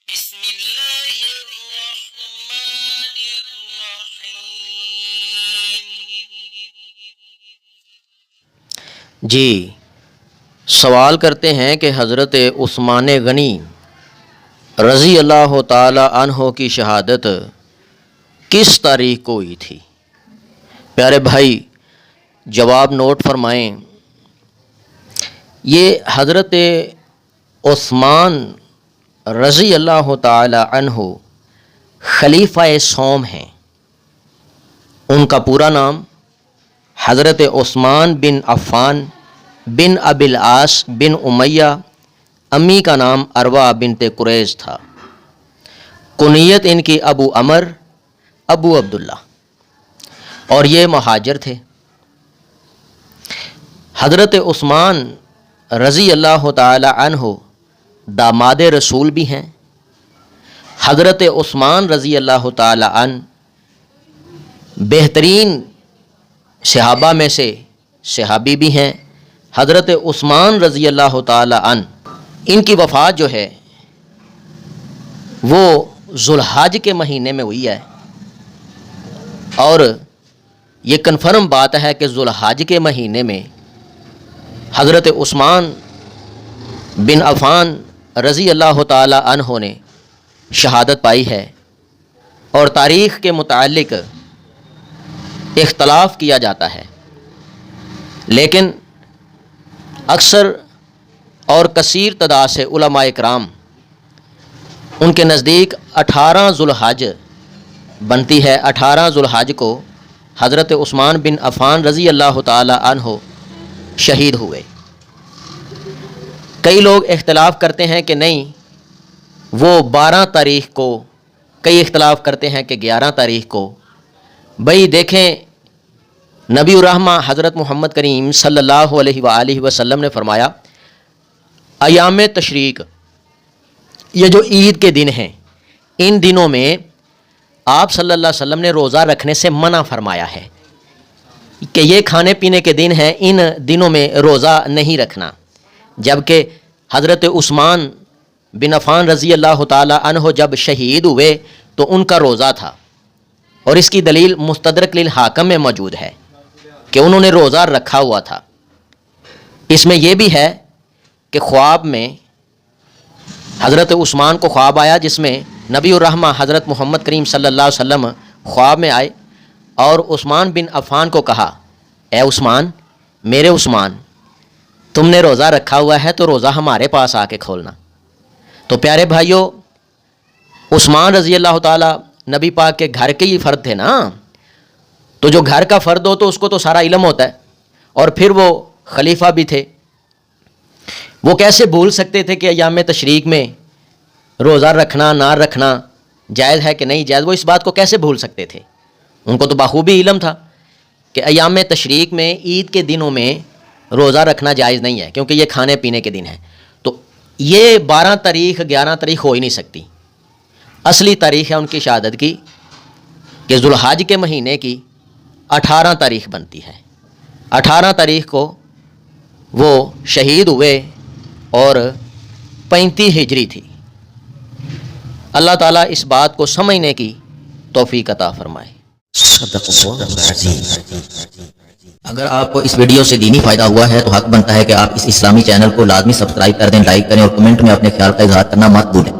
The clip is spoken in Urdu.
بسم اللہ الرحمن الرحیم۔ جی سوال کرتے ہیں کہ حضرت عثمان غنی رضی اللہ تعالی عنہ کی شہادت کس تاریخ کو ہوئی تھی؟ پیارے بھائی جواب نوٹ فرمائیں۔ یہ حضرت عثمان رضی اللہ تعالی عنہ خلیفہ سوم ہیں۔ ان کا پورا نام حضرت عثمان بن عفان بن ابی العاص بن امیہ، امی کا نام اروا بنت قریظ تھا۔ کنیت ان کی ابو عمر، ابو عبداللہ، اور یہ مہاجر تھے۔ حضرت عثمان رضی اللہ تعالی عنہ داماد رسول بھی ہیں۔ حضرت عثمان رضی اللہ تعالی عنہ بہترین صحابہ میں سے صحابی بھی ہیں۔ حضرت عثمان رضی اللہ تعالی عنہ ان کی وفات جو ہے وہ ذوالحج کے مہینے میں ہوئی ہے، اور یہ کنفرم بات ہے کہ ذوالحج کے مہینے میں حضرت عثمان بن عفان رضی اللہ تعالی عنہ نے شہادت پائی ہے، اور تاریخ کے متعلق اختلاف کیا جاتا ہے، لیکن اکثر اور کثیر تعداد سے علماء اکرام ان کے نزدیک 18 ذوالحج بنتی ہے۔ 18 ذوالحج کو حضرت عثمان بن عفان رضی اللہ تعالی عنہ شہید ہوئے۔ کئی لوگ اختلاف کرتے ہیں کہ نہیں، وہ 12 تاریخ کو، کئی اختلاف کرتے ہیں کہ 11 تاریخ کو۔ بھئی دیکھیں، نبی الرحمہ حضرت محمد کریم صلی اللہ علیہ وآلہ وسلم نے فرمایا، ایام تشریق، یہ جو عید کے دن ہیں، ان دنوں میں آپ صلی اللہ علیہ وسلم نے روزہ رکھنے سے منع فرمایا ہے کہ یہ کھانے پینے کے دن ہیں، ان دنوں میں روزہ نہیں رکھنا۔ جبکہ حضرت عثمان بن عفان رضی اللہ تعالی عنہ جب شہید ہوئے تو ان کا روزہ تھا، اور اس کی دلیل مستدرک للحاکم میں موجود ہے کہ انہوں نے روزہ رکھا ہوا تھا۔ اس میں یہ بھی ہے کہ خواب میں حضرت عثمان کو خواب آیا، جس میں نبی الرحمہ حضرت محمد کریم صلی اللہ علیہ وسلم خواب میں آئے اور عثمان بن عفان کو کہا، اے عثمان، میرے عثمان، تم نے روزہ رکھا ہوا ہے تو روزہ ہمارے پاس آ کے کھولنا۔ تو پیارے بھائیوں، عثمان رضی اللہ تعالیٰ نبی پاک کے گھر کے ہی فرد تھے نا، تو جو گھر کا فرد ہو تو اس کو تو سارا علم ہوتا ہے، اور پھر وہ خلیفہ بھی تھے۔ وہ کیسے بھول سکتے تھے کہ ایام تشریق میں روزہ رکھنا نہ رکھنا جائز ہے کہ نہیں جائز؟ وہ اس بات کو کیسے بھول سکتے تھے؟ ان کو تو بخوبی علم تھا کہ ایام تشریق میں، عید کے دنوں میں روزہ رکھنا جائز نہیں ہے، کیونکہ یہ کھانے پینے کے دن ہیں۔ تو یہ 12 تاریخ 11 تاریخ ہو ہی نہیں سکتی۔ اصلی تاریخ ہے ان کی شہادت کی کہ ذوالحج کے مہینے کی 18 تاریخ بنتی ہے۔ 18 تاریخ کو وہ شہید ہوئے، اور 35 ہجری تھی۔ اللہ تعالیٰ اس بات کو سمجھنے کی توفیق عطا فرمائے۔ صدق اللہ العظیم۔ اگر آپ کو اس ویڈیو سے دینی فائدہ ہوا ہے تو حق بنتا ہے کہ آپ اس اسلامی چینل کو لازمی سبسکرائب کر دیں، لائک کریں، اور کمنٹ میں اپنے خیال کا اظہار کرنا مت بھولیں۔